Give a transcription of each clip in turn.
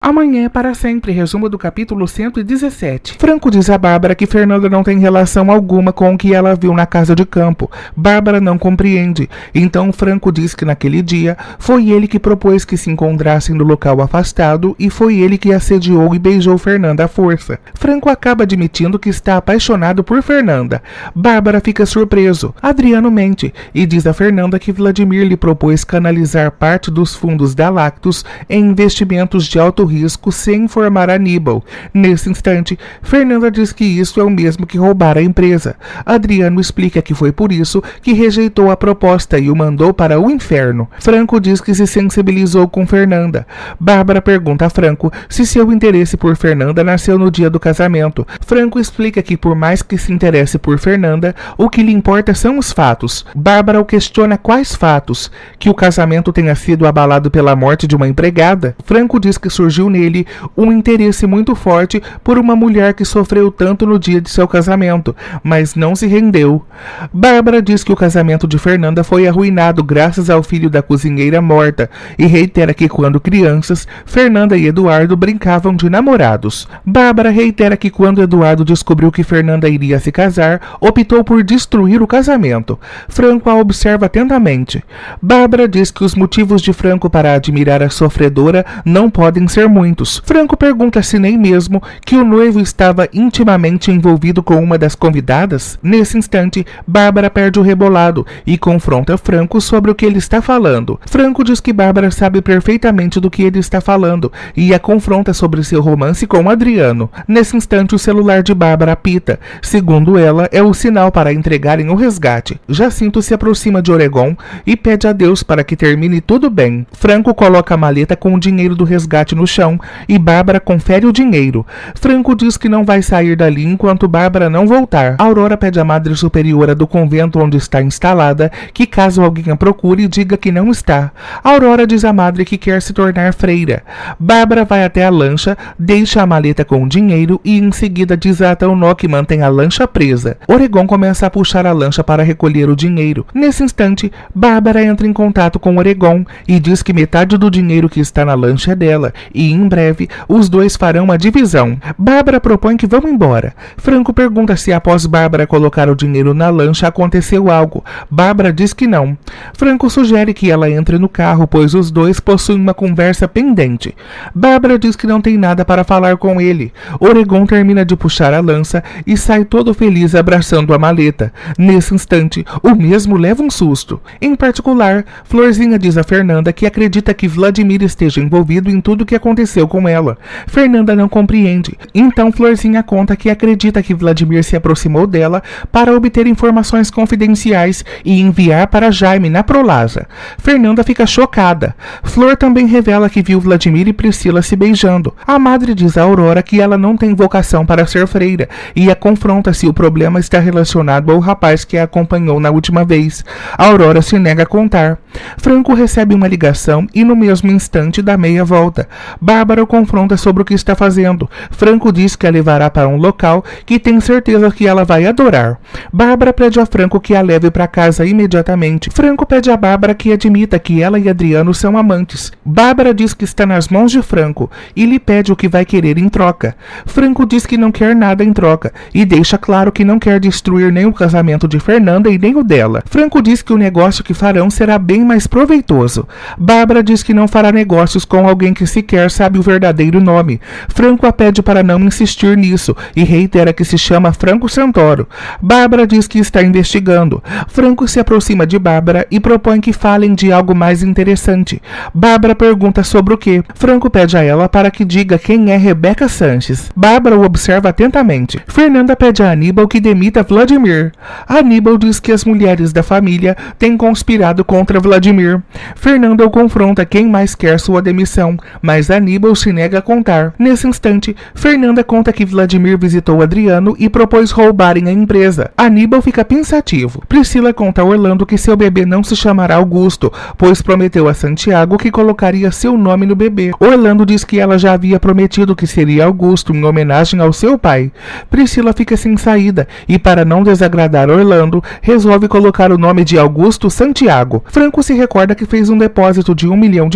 Amanhã é para sempre, resumo do capítulo 117. Franco diz a Bárbara que Fernanda não tem relação alguma com o que ela viu na casa de campo. Bárbara não compreende. Então Franco diz que naquele dia foi ele que propôs que se encontrassem no local afastado e foi ele que assediou e beijou Fernanda à força. Franco acaba admitindo que está apaixonado por Fernanda. Bárbara fica surpreso. Adriano mente e diz a Fernanda que Vladimir lhe propôs canalizar parte dos fundos da Lactus em investimentos de alto risco sem informar Aníbal. Nesse instante, Fernanda diz que isso é o mesmo que roubar a empresa. Adriano explica que foi por isso que rejeitou a proposta e o mandou para o inferno. Franco diz que se sensibilizou com Fernanda. Bárbara pergunta a Franco se seu interesse por Fernanda nasceu no dia do casamento. Franco explica que por mais que se interesse por Fernanda, o que lhe importa são os fatos. Bárbara o questiona quais fatos, que o casamento tenha sido abalado pela morte de uma empregada. Franco diz que surgiu nele um interesse muito forte por uma mulher que sofreu tanto no dia de seu casamento, mas não se rendeu. Bárbara diz que o casamento de Fernanda foi arruinado graças ao filho da cozinheira morta e reitera que quando crianças, Fernanda e Eduardo brincavam de namorados. Bárbara reitera que quando Eduardo descobriu que Fernanda iria se casar, optou por destruir o casamento. Franco a observa atentamente. Bárbara diz que os motivos de Franco para admirar a sofredora não podem ser muitos. Franco pergunta se nem mesmo que o noivo estava intimamente envolvido com uma das convidadas. Nesse instante, Bárbara perde o rebolado e confronta Franco sobre o que ele está falando. Franco diz que Bárbara sabe perfeitamente do que ele está falando e a confronta sobre seu romance com Adriano. Nesse instante, o celular de Bárbara apita. Segundo ela, é o sinal para entregarem o resgate. Jacinto se aproxima de Oregon e pede a Deus para que termine tudo bem. Franco coloca a maleta com o dinheiro do resgate no chão e Bárbara confere o dinheiro. Franco diz que não vai sair dali enquanto Bárbara não voltar. Aurora pede à madre superiora do convento onde está instalada que caso alguém a procure, diga que não está. Aurora diz à madre que quer se tornar freira. Bárbara vai até a lancha, deixa a maleta com o dinheiro e em seguida desata o nó que mantém a lancha presa. Oregon começa a puxar a lancha para recolher o dinheiro. Nesse instante, Bárbara entra em contato com Oregon e diz que metade do dinheiro que está na lancha é dela e em breve os dois farão uma divisão. Bárbara propõe que vão embora. Franco pergunta se após Bárbara colocar o dinheiro na lancha aconteceu algo. Bárbara diz que não. Franco sugere que ela entre no carro, pois os dois possuem uma conversa pendente. Bárbara diz que não tem nada para falar com ele. Oregon termina de puxar a lança e sai todo feliz abraçando a maleta. Nesse instante, o mesmo leva um susto. Em particular, Florzinha diz a Fernanda que acredita que Vladimir esteja envolvido em tudo o que aconteceu com ela. Fernanda não compreende. Então Florzinha conta que acredita que Vladimir se aproximou dela para obter informações confidenciais e enviar para Jaime na Prolasa. Fernanda fica chocada. Flor também revela que viu Vladimir e Priscila se beijando. A madre diz a Aurora que ela não tem vocação para ser freira e a confronta se o problema está relacionado ao rapaz que a acompanhou na última vez. A Aurora se nega a contar. Franco recebe uma ligação e no mesmo instante dá meia volta. Bárbara o confronta sobre o que está fazendo. Franco diz que a levará para um local que tem certeza que ela vai adorar. Bárbara pede a Franco que a leve para casa imediatamente. Franco pede a Bárbara que admita que ela e Adriano são amantes. Bárbara diz que está nas mãos de Franco e lhe pede o que vai querer em troca. Franco diz que não quer nada em troca e deixa claro que não quer destruir nem o casamento de Fernanda e nem o dela. Franco diz que o negócio que farão será bem mais proveitoso. Bárbara diz que não fará negócios com alguém que sequer sabe o verdadeiro nome. Franco a pede para não insistir nisso e reitera que se chama Franco Santoro. Bárbara diz que está investigando. Franco se aproxima de Bárbara e propõe que falem de algo mais interessante. Bárbara pergunta sobre o que. Franco pede a ela para que diga quem é Rebeca Sanches. Bárbara o observa atentamente. Fernanda pede a Aníbal que demita Vladimir. Aníbal diz que as mulheres da família têm conspirado contra Vladimir. Fernanda o confronta quem mais quer sua demissão, mas Aníbal se nega a contar. Nesse instante, Fernanda conta que Vladimir visitou Adriano e propôs roubarem a empresa. Aníbal fica pensativo. Priscila conta a Orlando que seu bebê não se chamará Augusto, pois prometeu a Santiago que colocaria seu nome no bebê. Orlando diz que ela já havia prometido que seria Augusto em homenagem ao seu pai. Priscila fica sem saída e, para não desagradar Orlando, resolve colocar o nome de Augusto Santiago. Franco se recorda que fez um depósito de $1 milhão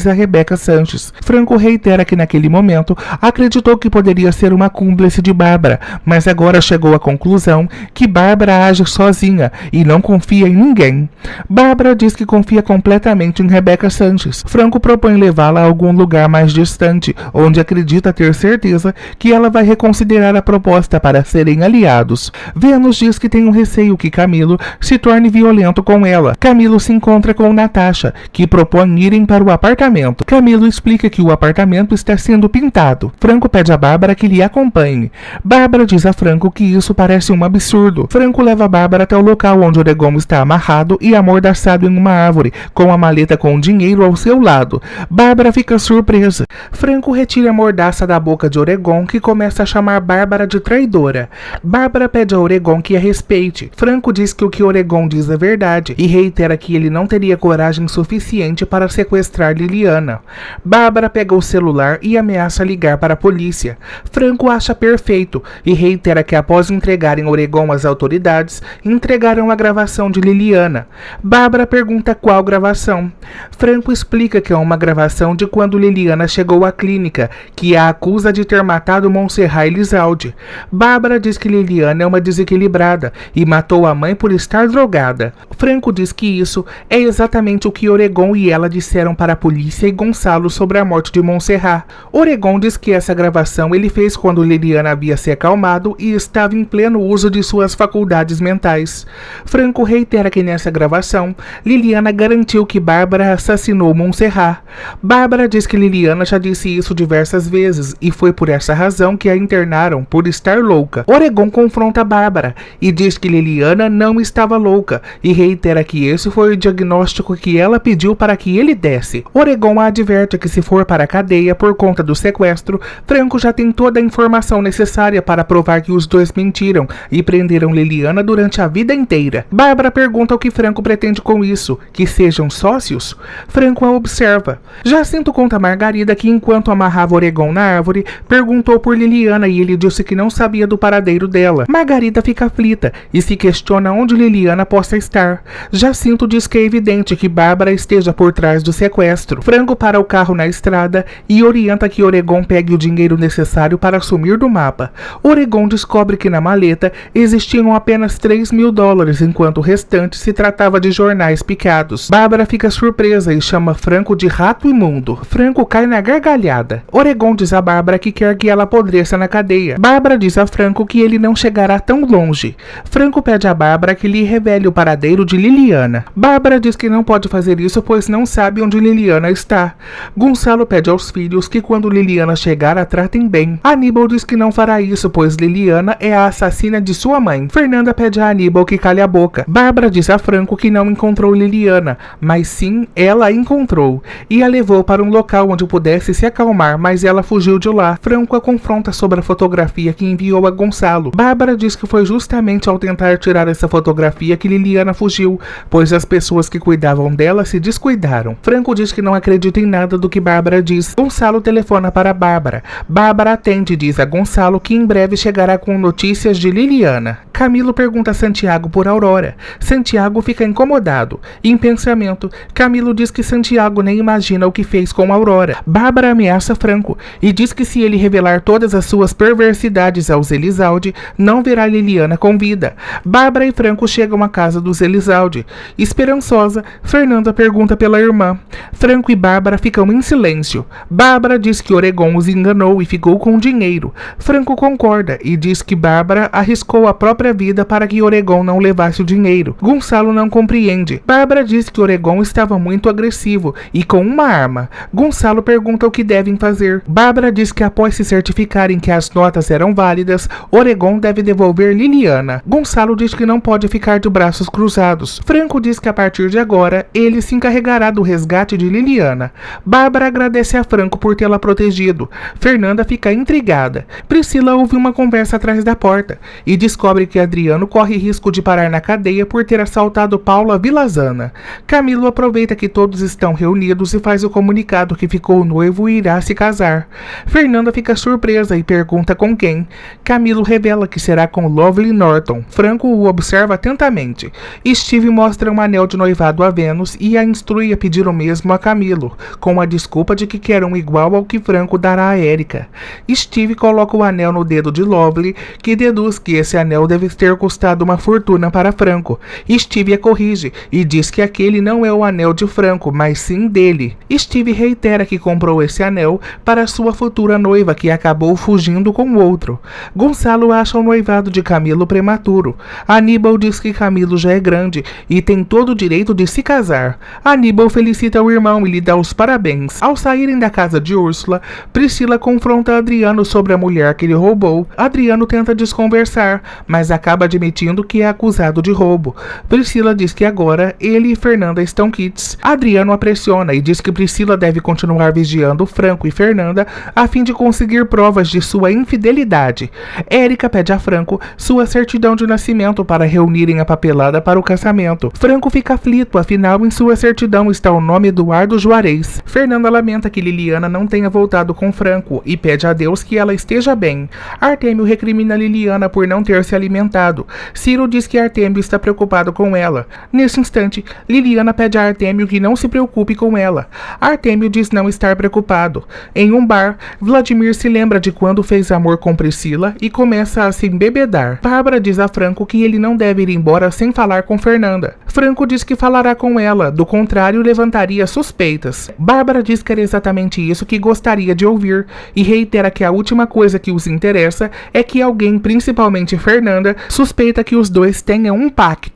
a Rebeca Sanches. Franco Franco reitera que naquele momento acreditou que poderia ser uma cúmplice de Bárbara, mas agora chegou à conclusão que Bárbara age sozinha e não confia em ninguém. Bárbara diz que confia completamente em Rebeca Sanches. Franco propõe levá-la a algum lugar mais distante, onde acredita ter certeza que ela vai reconsiderar a proposta para serem aliados. Vênus diz que tem um receio que Camilo se torne violento com ela. Camilo se encontra com Natasha, que propõe irem para o apartamento. Camilo explica que o apartamento está sendo pintado. Franco pede a Bárbara que lhe acompanhe. Bárbara diz a Franco que isso parece um absurdo. Franco leva a Bárbara até o local onde Oregon está amarrado e amordaçado em uma árvore, com a maleta com dinheiro ao seu lado. Bárbara fica surpresa. Franco retira a mordaça da boca de Oregon, que começa a chamar Bárbara de traidora. Bárbara pede a Oregon que a respeite. Franco diz que o que Oregon diz é verdade e reitera que ele não teria coragem suficiente para sequestrar Liliana. Bárbara pega o celular e ameaça ligar para a polícia. Franco acha perfeito e reitera que após entregarem Oregon às autoridades, entregarão a gravação de Liliana. Bárbara pergunta qual gravação. Franco explica que é uma gravação de quando Liliana chegou à clínica, que a acusa de ter matado Montserrat Elizalde. Bárbara diz que Liliana é uma desequilibrada e matou a mãe por estar drogada. Franco diz que isso é exatamente o que Oregon e ela disseram para a polícia e Gonçalo sobre a morte de Montserrat. Oregon diz que essa gravação ele fez quando Liliana havia se acalmado e estava em pleno uso de suas faculdades mentais. Franco reitera que nessa gravação, Liliana garantiu que Bárbara assassinou Montserrat. Bárbara diz que Liliana já disse isso diversas vezes e foi por essa razão que a internaram por estar louca. Oregon confronta Bárbara e diz que Liliana não estava louca e reitera que esse foi o diagnóstico que ela pediu para que ele desse. Oregon a adverte que se for para a cadeia por conta do sequestro, Franco já tem toda a informação necessária para provar que os dois mentiram e prenderam Liliana durante a vida inteira. Bárbara pergunta o que Franco pretende com isso, que sejam sócios? Franco a observa. Jacinto conta a Margarida que enquanto amarrava Oregon na árvore, perguntou por Liliana e ele disse que não sabia do paradeiro dela. Margarida fica aflita e se questiona onde Liliana possa estar. Jacinto diz que é evidente que Bárbara esteja por trás do sequestro. Franco para o carro na estrada e orienta que Oregon pegue o dinheiro necessário para sumir do mapa. Oregon descobre que na maleta existiam apenas $3.000, enquanto o restante se tratava de jornais picados. Bárbara fica surpresa e chama Franco de rato imundo. Franco cai na gargalhada. Oregon diz a Bárbara que quer que ela apodreça na cadeia. Bárbara diz a Franco que ele não chegará tão longe. Franco pede a Bárbara que lhe revele o paradeiro de Liliana. Bárbara diz que não pode fazer isso pois não sabe onde Liliana está. Gonçalo pede aos filhos que quando Liliana chegar a tratem bem. Aníbal diz que não fará isso pois Liliana é a assassina de sua mãe. Fernanda pede a Aníbal que cale a boca. Bárbara diz a Franco que não encontrou Liliana, mas sim ela a encontrou e a levou para um local onde pudesse se acalmar, mas ela fugiu de lá. Franco a confronta sobre a fotografia que enviou a Gonçalo. Bárbara diz que foi justamente ao tentar tirar essa fotografia que Liliana fugiu, pois as pessoas que cuidavam dela se descuidaram. Franco diz que não acredita em nada do que Bárbara diz. Gonçalo telefona para Bárbara. Bárbara atende e diz a Gonçalo que em breve chegará com notícias de Liliana. Camilo pergunta a Santiago por Aurora. Santiago fica incomodado. Em pensamento, Camilo diz que Santiago nem imagina o que fez com Aurora. Bárbara ameaça Franco e diz que se ele revelar todas as suas perversidades aos Elizalde, não verá Liliana com vida. Bárbara e Franco chegam à casa dos Elizalde. Esperançosa, Fernanda pergunta pela irmã. Franco e Bárbara ficam em silêncio. Bárbara diz que Oregon os enganou e ficou com dinheiro. Franco concorda e diz que Bárbara arriscou a própria vida para que Oregon não levasse o dinheiro. Gonçalo não compreende. Bárbara diz que Oregon estava muito agressivo e com uma arma. Gonçalo pergunta o que devem fazer. Bárbara diz que após se certificarem que as notas eram válidas, Oregon deve devolver Liliana. Gonçalo diz que não pode ficar de braços cruzados. Franco diz que a partir de agora, ele se encarregará do resgate de Liliana. Bárbara agradece a Franco por tê-la protegido. Fernanda fica intrigada. Priscila ouve uma conversa atrás da porta e descobre que Adriano corre risco de parar na cadeia por ter assaltado Paula Vilazana. Camilo aproveita que todos estão reunidos e faz o comunicado que ficou noivo e irá se casar. Fernanda fica surpresa e pergunta com quem. Camilo revela que será com Lovely Norton. Franco o observa atentamente. Steve mostra um anel de noivado a Vênus e a instrui a pedir o mesmo a Camilo, com a desculpa de que que quer um igual ao que Franco dará a Erika. Steve coloca o anel no dedo de Lovely, que deduz que esse anel deve ter custado uma fortuna para Franco. Steve a corrige e diz que aquele não é o anel de Franco, mas sim dele. Steve reitera que comprou esse anel para sua futura noiva, que acabou fugindo com outro. Gonçalo acha o noivado de Camilo prematuro. Aníbal diz que Camilo já é grande e tem todo o direito de se casar. Aníbal felicita o irmão e lhe dá os parabéns. Ao saírem da casa de Úrsula, Priscila confronta Adriano sobre a mulher que ele roubou. Adriano tenta desconversar, mas acaba admitindo que é acusado de roubo. Priscila diz que agora ele e Fernanda estão quites. Adriano a pressiona e diz que Priscila deve continuar vigiando Franco e Fernanda a fim de conseguir provas de sua infidelidade. Erika pede a Franco sua certidão de nascimento para reunirem a papelada para o casamento. Franco fica aflito, afinal em sua certidão está o nome Eduardo Juarez. Fernanda lamenta que Liliana não tenha voltado com Franco e pede a Deus que ela esteja bem. Artêmio recrimina Liliana por não ter se alimentado. Ciro diz que Artêmio está preocupado com ela. Nesse instante, Liliana pede a Artêmio que não se preocupe com ela. Artêmio diz não estar preocupado. Em um bar, Vladimir se lembra de quando fez amor com Priscila e começa a se embebedar. Bárbara diz a Franco que ele não deve ir embora sem falar com Fernanda. Franco diz que falará com ela, do contrário levantaria suspeitas. Bárbara diz que era exatamente isso que gostaria de ouvir e reitera que a última coisa que os interessa é que alguém, principalmente Fernanda, suspeita que os dois tenham um pacto.